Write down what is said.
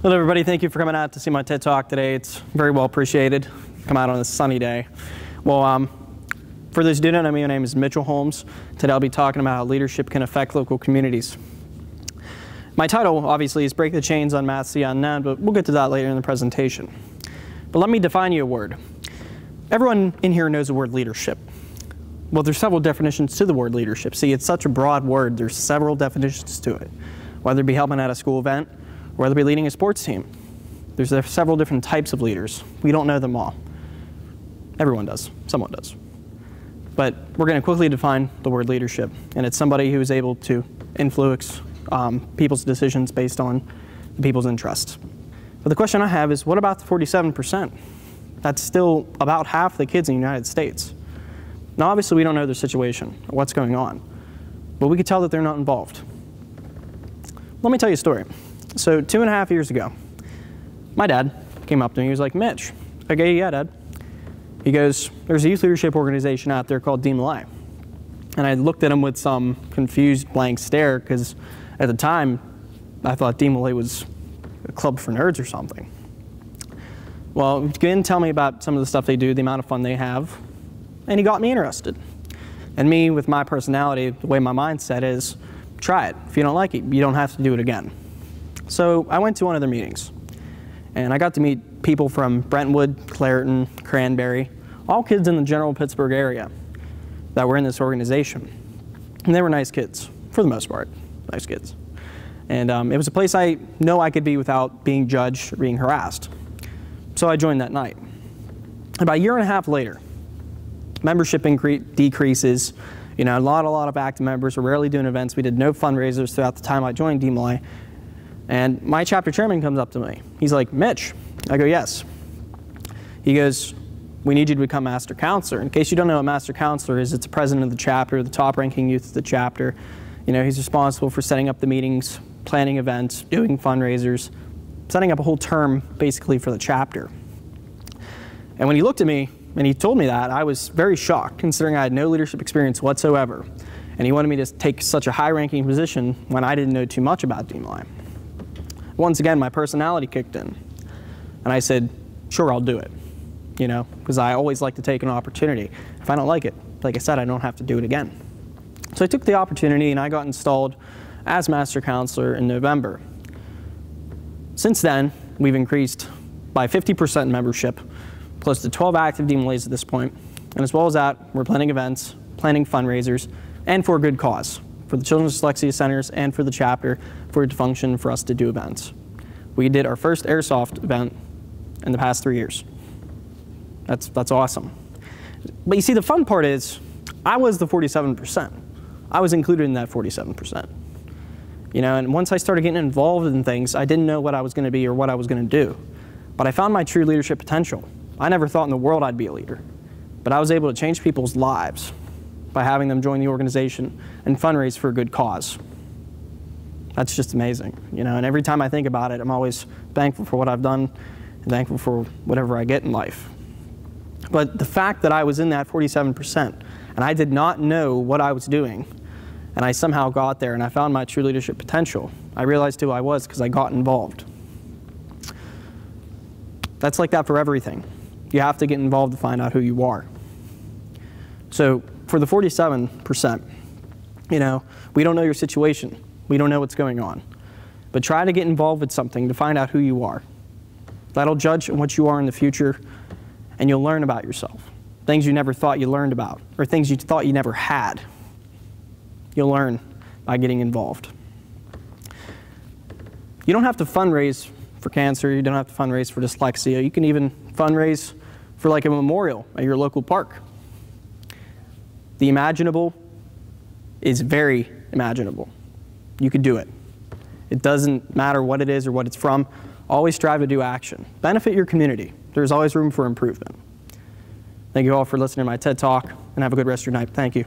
Hello everybody, thank you for coming out to see my TED Talk today. It's very well appreciated. Come out on a sunny day. Well, for those who don't know me, my name is Mitch Holmes. Today I'll be talking about how leadership can affect local communities. My title, obviously, is Break the Chains, Unmask the Unknown, but we'll get to that later in the presentation. But let me define you a word. Everyone in here knows the word leadership. Well, there's several definitions to the word leadership. See, it's such a broad word, there's several definitions to it. Whether it be helping at a school event, or whether it be leading a sports team. There's several different types of leaders. We don't know them all. Everyone does, someone does. But we're going to quickly define the word leadership, and it's somebody who is able to influence people's decisions based on people's interests. But the question I have is, what about the 47%? That's still about half the kids in the United States. Now, obviously, we don't know their situation or what's going on, but we can tell that they're not involved. Let me tell you a story. So 2.5 years ago, my dad came up to me. He was like, Mitch. I go, yeah, Dad. He goes, there's a youth leadership organization out there called DeMolay. And I looked at him with some confused blank stare because at the time, I thought DeMolay was a club for nerds or something. Well, he began to tell me about some of the stuff they do, the amount of fun they have, and he got me interested. And me, with my personality, the way my mindset is, try it. If you don't like it, you don't have to do it again. So I went to one of their meetings, and I got to meet people from Brentwood, Clairton, Cranberry, all kids in the general Pittsburgh area that were in this organization. And they were nice kids, for the most part, nice kids. And it was a place I know I could be without being judged or being harassed. So I joined that night. About a year and a half later, membership decreases. You know, a lot of active members were rarely doing events. We did no fundraisers throughout the time I joined DeMolay. And my chapter chairman comes up to me. He's like, Mitch. I go, yes. He goes, we need you to become master counselor. In case you don't know what master counselor is, it's the president of the chapter, the top ranking youth of the chapter. You know, he's responsible for setting up the meetings, planning events, doing fundraisers, setting up a whole term basically for the chapter. And when he looked at me and he told me that, I was very shocked considering I had no leadership experience whatsoever. And he wanted me to take such a high ranking position when I didn't know too much about DeMolay. Once again, my personality kicked in. And I said, sure, I'll do it. You know, because I always like to take an opportunity. If I don't like it, like I said, I don't have to do it again. So I took the opportunity and I got installed as master counselor in November. Since then, we've increased by 50% membership, close to 12 active DeMolays at this point. And as well as that, we're planning events, planning fundraisers, and for a good cause, for the Children's Dyslexia Centers and for the chapter, for it to function for us to do events. We did our first airsoft event in the past 3 years. That's awesome. But you see, the fun part is, I was the 47%. I was included in that 47%. You know, and once I started getting involved in things, I didn't know what I was going to be or what I was going to do. But I found my true leadership potential. I never thought in the world I'd be a leader. But I was able to change people's lives by having them join the organization and fundraise for a good cause. That's just amazing, you know, and every time I think about it, I'm always thankful for what I've done and thankful for whatever I get in life. But the fact that I was in that 47% and I did not know what I was doing, and I somehow got there and I found my true leadership potential, I realized who I was because I got involved. That's like that for everything. You have to get involved to find out who you are. So for the 47%, you know, we don't know your situation. We don't know what's going on. But try to get involved with something to find out who you are. That'll judge what you are in the future, and you'll learn about yourself. Things you never thought you learned about, or things you thought you never had. You'll learn by getting involved. You don't have to fundraise for cancer. You don't have to fundraise for dyslexia. You can even fundraise for like a memorial at your local park. The imaginable is very imaginable. You could do it. It doesn't matter what it is or what it's from. Always strive to do action. Benefit your community. There's always room for improvement. Thank you all for listening to my TED Talk, and have a good rest of your night. Thank you.